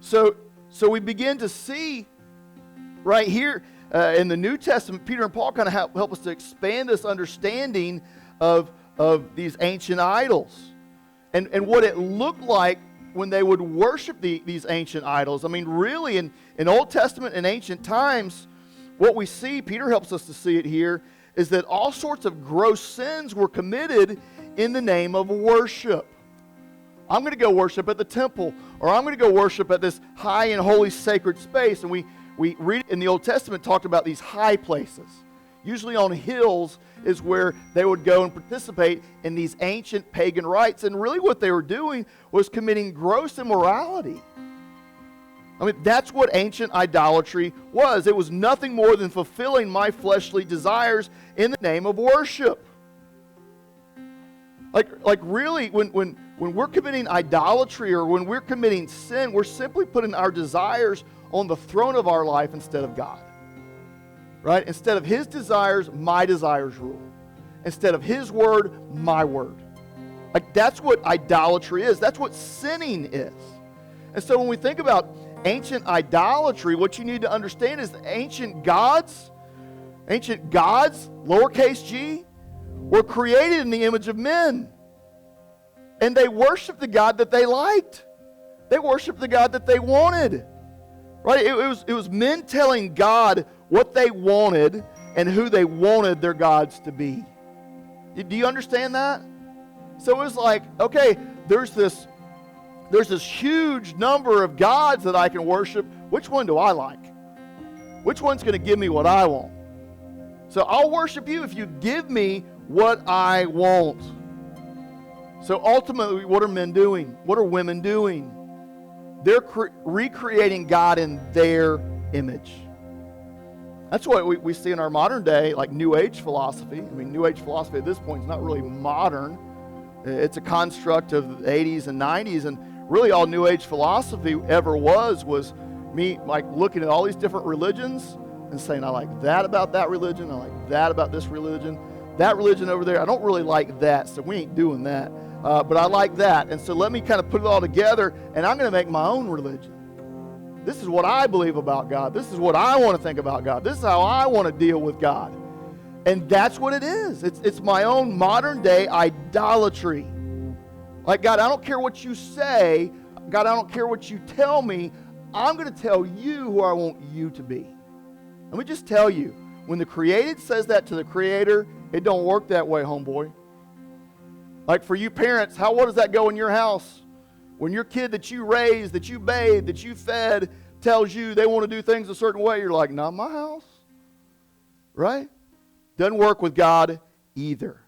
So we begin to see right here in the New Testament, Peter and Paul kind of help us to expand this understanding of these ancient idols and what it looked like when they would worship these ancient idols. I mean, really, in Old Testament and ancient times, what we see, Peter helps us to see it here, is that all sorts of gross sins were committed in the name of worship. I'm going to go worship at the temple, or I'm going to go worship at this high and holy sacred space. And we read in the Old Testament talked about these high places. Usually on hills is where they would go and participate in these ancient pagan rites. And really what they were doing was committing gross immorality. I mean, that's what ancient idolatry was. It was nothing more than fulfilling my fleshly desires in the name of worship. Like really, when we're committing idolatry or when we're committing sin, we're simply putting our desires on the throne of our life instead of God. Right? Instead of His desires, my desires rule. Instead of His word, my word. Like, that's what idolatry is. That's what sinning is. And so when we think about ancient idolatry, what you need to understand is that ancient gods, lowercase g, were created in the image of men. And they worshiped the God that they liked. They worshiped the God that they wanted. Right? It was men telling God what they wanted and who they wanted their gods to be. Do you understand that? So it was like, okay, there's this huge number of gods that I can worship. Which one do I like? Which one's going to give me what I want? So I'll worship you if you give me what I want. So ultimately, what are men doing? What are women doing? They're recreating God in their image. That's what we see in our modern day, like New Age philosophy. I mean, New Age philosophy at this point is not really modern. It's a construct of the 80s and 90s, and really all New Age philosophy ever was me like looking at all these different religions and saying, I like that about that religion, I like that about this religion, that religion over there, I don't really like that, so we ain't doing that. But I like that, and so let me kind of put it all together, and I'm going to make my own religion. This is what I believe about God. This is what I want to think about God. This is how I want to deal with God. And that's what it is. It's my own modern day idolatry. Like, God, I don't care what you say. God, I don't care what you tell me. I'm going to tell you who I want you to be. Let me just tell you, when the created says that to the creator, it don't work that way, homeboy. Like for you parents, how does that go in your house? When your kid that you raised, that you bathed, that you fed, tells you they want to do things a certain way, you're like, not my house. Right? Doesn't work with God either.